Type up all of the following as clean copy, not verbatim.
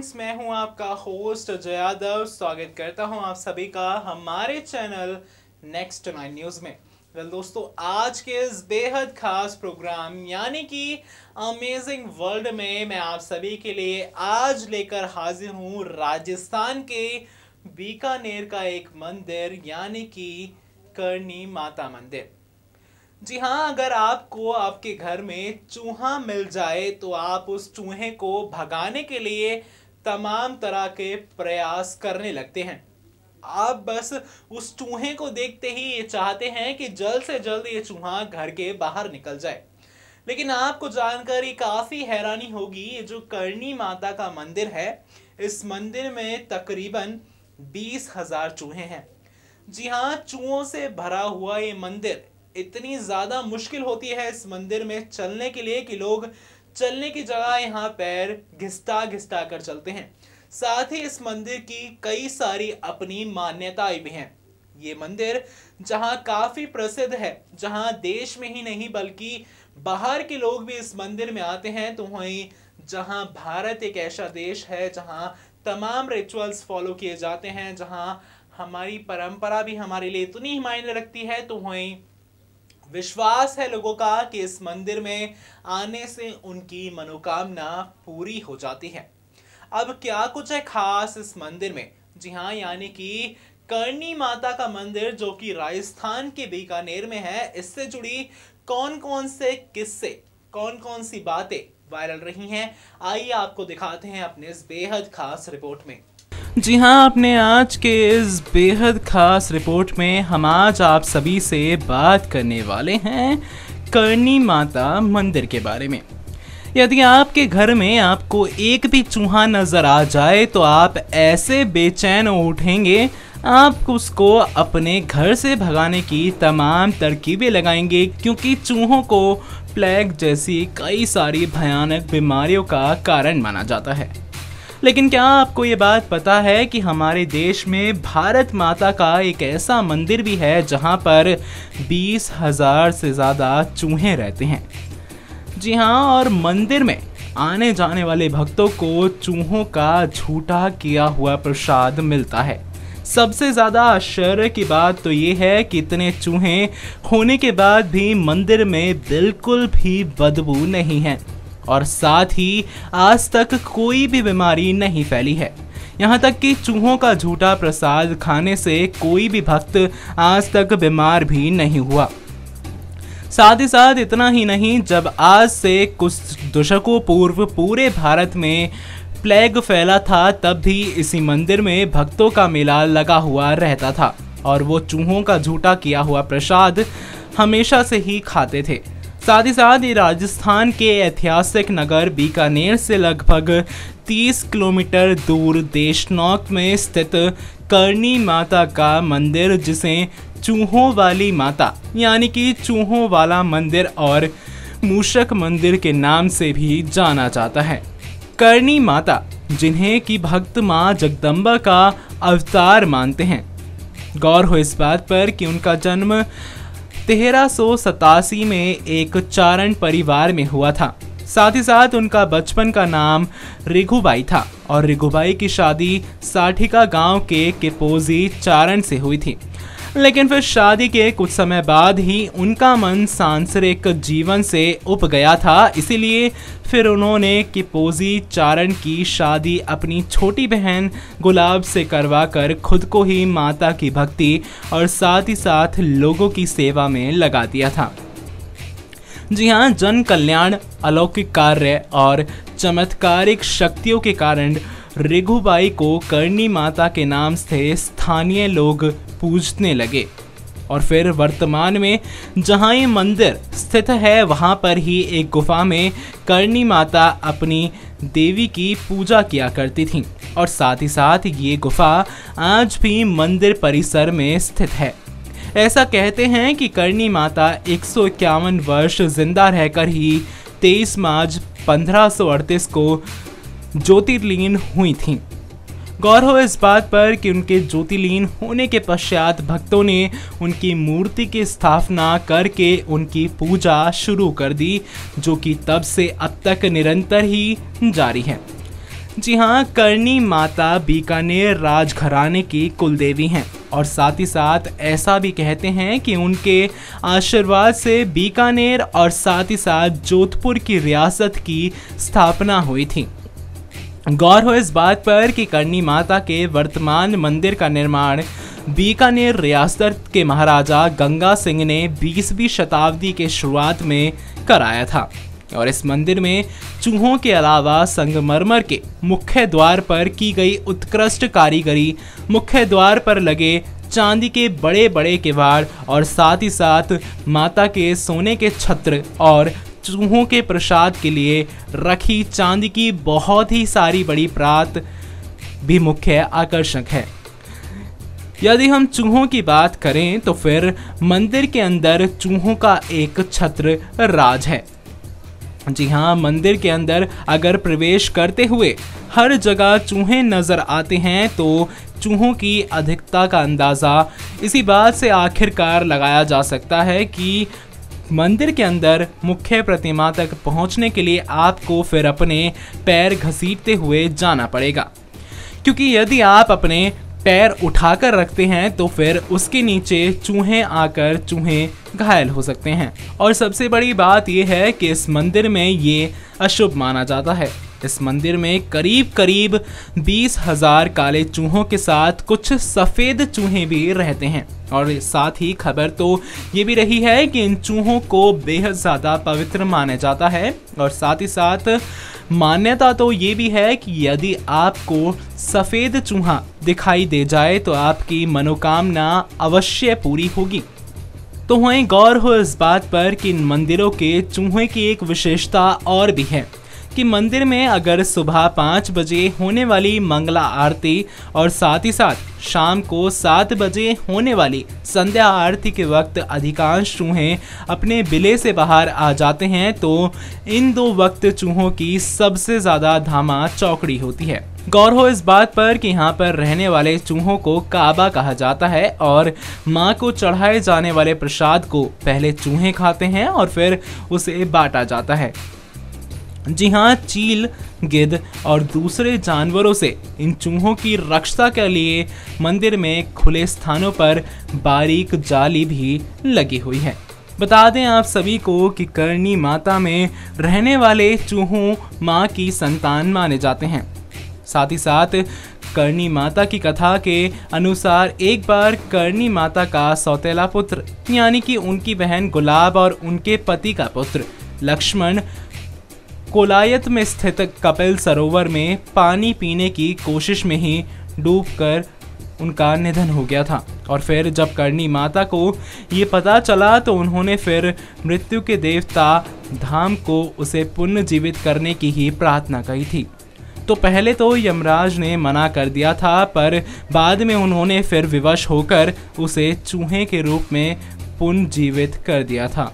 Friends, मैं हूं आपका होस्ट अजय यादव। स्वागत करता हूं आप सभी का हमारे चैनल नेक्स्ट 9 न्यूज़ में। दोस्तों, आज के इस बेहद खास प्रोग्राम यानी कि अमेजिंग वर्ल्ड में मैं आप सभी के लिए आज लेकर हाजिर हूं राजस्थान के बीकानेर का एक मंदिर यानी कि करणी माता मंदिर। जी हाँ, अगर आपको आपके घर में चूहा मिल जाए तो आप उस चूहे को भगाने के लिए तमाम तरह के प्रयास करने लगते हैं। आप बस उस चूहे को देखते ही ये चाहते हैं कि जल्द से जल्द ये चूहा घर के बाहर निकल जाए। लेकिन आपको जानकर ये काफी हैरानी होगी, ये जो करणी माता का मंदिर है, इस मंदिर में तकरीबन 20,000 चूहे हैं। जी हाँ, चूहों से भरा हुआ ये मंदिर, इतनी ज्यादा मुश्किल होती है इस मंदिर में चलने के लिए कि लोग चलने की जगह यहाँ पैर घिसटा घिसटा कर चलते हैं। साथ ही इस मंदिर की कई सारी अपनी मान्यताएं भी हैं। ये मंदिर जहाँ काफी प्रसिद्ध है, जहाँ देश में ही नहीं बल्कि बाहर के लोग भी इस मंदिर में आते हैं, तो वहीं जहाँ भारत एक ऐसा देश है जहाँ तमाम रिचुअल्स फॉलो किए जाते हैं, जहाँ हमारी परंपरा भी हमारे लिए इतनी ही मायने रखती है, तो वहीं विश्वास है लोगों का कि इस मंदिर में आने से उनकी मनोकामना पूरी हो जाती है। अब क्या कुछ है खास इस मंदिर में? जी हाँ, यानी कि करणी माता का मंदिर जो कि राजस्थान के बीकानेर में है, इससे जुड़ी कौन कौन से किस्से, कौन कौन सी बातें वायरल रही हैं, आइए आपको दिखाते हैं अपने इस बेहद खास रिपोर्ट में। जी हाँ, अपने आज के इस बेहद खास रिपोर्ट में हम आज आप सभी से बात करने वाले हैं करणी माता मंदिर के बारे में। यदि आपके घर में आपको एक भी चूहा नजर आ जाए तो आप ऐसे बेचैन उठेंगे, आप उसको अपने घर से भगाने की तमाम तरकीबें लगाएंगे, क्योंकि चूहों को प्लेग जैसी कई सारी भयानक बीमारियों का कारण माना जाता है। लेकिन क्या आपको ये बात पता है कि हमारे देश में भारत माता का एक ऐसा मंदिर भी है जहां पर 20,000 से ज़्यादा चूहे रहते हैं। जी हाँ, और मंदिर में आने जाने वाले भक्तों को चूहों का झूठा किया हुआ प्रसाद मिलता है। सबसे ज़्यादा आश्चर्य की बात तो ये है कि इतने चूहे होने के बाद भी मंदिर में बिल्कुल भी बदबू नहीं है और साथ ही आज तक कोई भी बीमारी नहीं फैली है। यहाँ तक कि चूहों का झूठा प्रसाद खाने से कोई भी भक्त आज तक बीमार भी नहीं हुआ। साथ ही साथ इतना ही नहीं, जब आज से कुछ दशकों पूर्व पूरे भारत में प्लेग फैला था, तब भी इसी मंदिर में भक्तों का मेला लगा हुआ रहता था और वो चूहों का झूठा किया हुआ प्रसाद हमेशा से ही खाते थे। साथ ही साथ ये राजस्थान के ऐतिहासिक नगर बीकानेर से लगभग 30 किलोमीटर दूर देशनौक में स्थित करणी माता का मंदिर, जिसे चूहों वाली माता यानी कि चूहों वाला मंदिर और मूषक मंदिर के नाम से भी जाना जाता है। करणी माता, जिन्हें कि भक्त माँ जगदम्बा का अवतार मानते हैं। गौर हो इस बात पर कि उनका जन्म 1387 में एक चारण परिवार में हुआ था। साथ ही साथ उनका बचपन का नाम रिघुबाई था और रिघुबाई की शादी साठिका गांव के किपोजी चारण से हुई थी। लेकिन फिर शादी के कुछ समय बाद ही उनका मन सांसारिक जीवन से उब गया था, इसीलिए फिर उन्होंने किपोजी चारण की शादी अपनी छोटी बहन गुलाब से करवाकर खुद को ही माता की भक्ति और साथ ही साथ लोगों की सेवा में लगा दिया था। जी हाँ, जन कल्याण, अलौकिक कार्य और चमत्कारिक शक्तियों के कारण रिघुबाई को करणी माता के नाम से स्थानीय लोग पूजने लगे और फिर वर्तमान में जहाँ ये मंदिर स्थित है, वहाँ पर ही एक गुफा में करणी माता अपनी देवी की पूजा किया करती थी और साथ ही साथ ये गुफा आज भी मंदिर परिसर में स्थित है। ऐसा कहते हैं कि करणी माता 151 वर्ष जिंदा रहकर ही 23 मार्च 1538 को ज्योतिर्लीन हुई थी। गौर हो इस बात पर कि उनके ज्योतिर्लीन होने के पश्चात भक्तों ने उनकी मूर्ति की स्थापना करके उनकी पूजा शुरू कर दी, जो कि तब से अब तक निरंतर ही जारी है। जी हाँ, करणी माता बीकानेर राजघराने की कुलदेवी हैं और साथ ही साथ ऐसा भी कहते हैं कि उनके आशीर्वाद से बीकानेर और साथ ही साथ जोधपुर की रियासत की स्थापना हुई थी। गौर हो इस बात पर कि करणी माता के वर्तमान मंदिर का निर्माण बीकानेर रियासत के महाराजा गंगा सिंह ने 20वीं शताब्दी के शुरुआत में कराया था और इस मंदिर में चूहों के अलावा संगमरमर के मुख्य द्वार पर की गई उत्कृष्ट कारीगरी, मुख्य द्वार पर लगे चांदी के बड़े बड़े किवाड़ और साथ ही साथ माता के सोने के छत्र और चूहों के प्रसाद के लिए रखी चांदी की बहुत ही सारी बड़ी प्रात भी मुख्य आकर्षक है। यदि हम चूहों की बात करें तो फिर मंदिर के अंदर चूहों का एक छत्र राज है। जी हाँ, मंदिर के अंदर अगर प्रवेश करते हुए हर जगह चूहे नजर आते हैं तो चूहों की अधिकता का अंदाज़ा इसी बात से आखिरकार लगाया जा सकता है कि मंदिर के अंदर मुख्य प्रतिमा तक पहुंचने के लिए आपको फिर अपने पैर घसीटते हुए जाना पड़ेगा, क्योंकि यदि आप अपने पैर उठाकर रखते हैं तो फिर उसके नीचे चूहे आकर चूहे घायल हो सकते हैं। और सबसे बड़ी बात यह है कि इस मंदिर में ये अशुभ माना जाता है। इस मंदिर में करीब करीब 20,000 काले चूहों के साथ कुछ सफ़ेद चूहे भी रहते हैं और साथ ही खबर तो ये भी रही है कि इन चूहों को बेहद ज़्यादा पवित्र माना जाता है और साथ ही साथ मान्यता तो ये भी है कि यदि आपको सफ़ेद चूहा दिखाई दे जाए तो आपकी मनोकामना अवश्य पूरी होगी। तो वहीं गौर हो इस बात पर कि इन मंदिरों के चूहे की एक विशेषता और भी है कि मंदिर में अगर सुबह 5 बजे होने वाली मंगला आरती और साथ ही साथ शाम को 7 बजे होने वाली संध्या आरती के वक्त अधिकांश चूहे अपने बिले से बाहर आ जाते हैं, तो इन दो वक्त चूहों की सबसे ज़्यादा धामा चौकड़ी होती है। गौर हो इस बात पर कि यहाँ पर रहने वाले चूहों को काबा कहा जाता है और माँ को चढ़ाए जाने वाले प्रसाद को पहले चूहे खाते हैं और फिर उसे बांटा जाता है। जी हाँ, चील, गिद्ध और दूसरे जानवरों से इन चूहों की रक्षा के लिए मंदिर में खुले स्थानों पर बारीक जाली भी लगी हुई है। बता दें आप सभी को कि करणी माता में रहने वाले चूहों माँ की संतान माने जाते हैं। साथ ही साथ करणी माता की कथा के अनुसार एक बार करणी माता का सौतेला पुत्र यानी कि उनकी बहन गुलाब और उनके पति का पुत्र लक्ष्मण कोलायत में स्थित कपिल सरोवर में पानी पीने की कोशिश में ही डूबकर उनका निधन हो गया था और फिर जब करणी माता को ये पता चला तो उन्होंने फिर मृत्यु के देवता धाम को उसे पुनर्जीवित करने की ही प्रार्थना की थी। तो पहले तो यमराज ने मना कर दिया था, पर बाद में उन्होंने फिर विवश होकर उसे चूहे के रूप में पुनर्जीवित कर दिया था।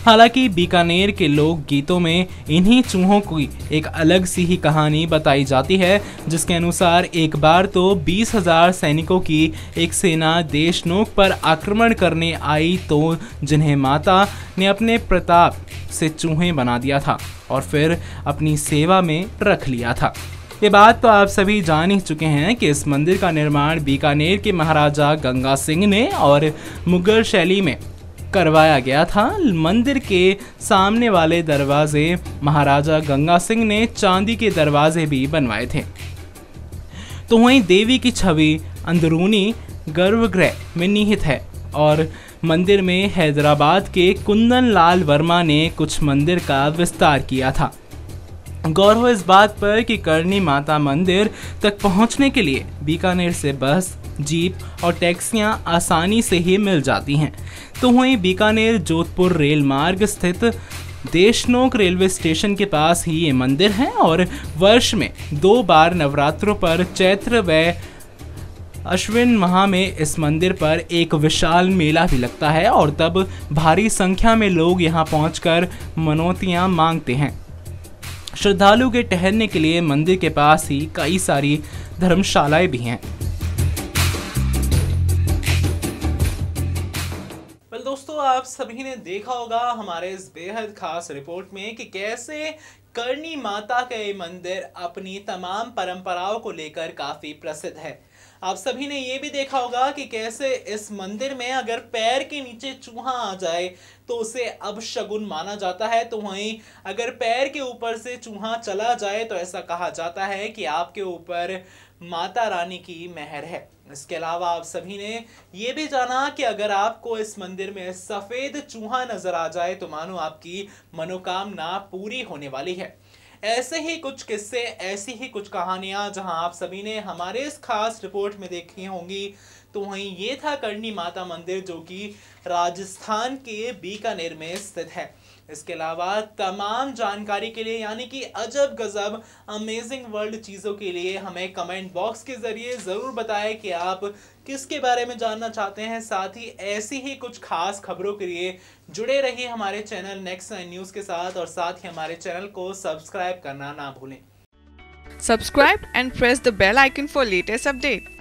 हालांकि बीकानेर के लोक गीतों में इन्हीं चूहों की एक अलग सी ही कहानी बताई जाती है, जिसके अनुसार एक बार तो 20,000 सैनिकों की एक सेना देशनोक पर आक्रमण करने आई, तो जिन्हें माता ने अपने प्रताप से चूहे बना दिया था और फिर अपनी सेवा में रख लिया था। ये बात तो आप सभी जान ही चुके हैं कि इस मंदिर का निर्माण बीकानेर के महाराजा गंगा सिंह ने और मुगल शैली में करवाया गया था। मंदिर के सामने वाले दरवाजे महाराजा गंगा सिंह ने चांदी के दरवाजे भी बनवाए थे। तो वहीं देवी की छवि अंदरूनी गर्भगृह में निहित है और मंदिर में हैदराबाद के कुंदन लाल वर्मा ने कुछ मंदिर का विस्तार किया था। गौर हो इस बात पर कि करणी माता मंदिर तक पहुंचने के लिए बीकानेर से बस, जीप और टैक्सियां आसानी से ही मिल जाती हैं। तो वहीं बीकानेर जोधपुर रेल मार्ग स्थित देशनोक रेलवे स्टेशन के पास ही ये मंदिर है और वर्ष में 2 बार नवरात्रों पर चैत्र व अश्विन माह में इस मंदिर पर एक विशाल मेला भी लगता है और तब भारी संख्या में लोग यहाँ पहुंचकर मनौतियाँ मांगते हैं। श्रद्धालु के ठहरने के लिए मंदिर के पास ही कई सारी धर्मशालाएं भी हैं। दोस्तों, आप सभी ने देखा होगा हमारे इस बेहद खास रिपोर्ट में कि कैसे करनी माता का ये मंदिर अपनी तमाम परंपराओं को लेकर काफी प्रसिद्ध है। आप सभी ने ये भी देखा होगा कि कैसे इस मंदिर में अगर पैर के नीचे चूहा आ जाए तो उसे अपशगुन माना जाता है, तो वहीं अगर पैर के ऊपर से चूहा चला जाए तो ऐसा कहा जाता है कि आपके ऊपर माता रानी की मेहर है। इसके अलावा आप सभी ने ये भी जाना कि अगर आपको इस मंदिर में सफेद चूहा नजर आ जाए तो मानो आपकी मनोकामना पूरी होने वाली है। ऐसे ही कुछ किस्से, ऐसी ही कुछ कहानियां जहां आप सभी ने हमारे इस खास रिपोर्ट में देखी होंगी। तो वहीं ये था करनी माता मंदिर, जो कि राजस्थान के बीकानेर में स्थित है। इसके अलावा तमाम जानकारी के लिए, यानी कि अजब गजब अमेजिंग वर्ल्ड चीज़ों के लिए हमें कमेंट बॉक्स के जरिए ज़रूर बताएं कि आप किसके बारे में जानना चाहते हैं। साथ ही ऐसी ही कुछ खास खबरों के लिए जुड़े रहिए हमारे चैनल नेक्स्ट 9 न्यूज़ के साथ, और साथ ही हमारे चैनल को सब्सक्राइब करना ना भूलें। Subscribe and press the bell icon for latest update.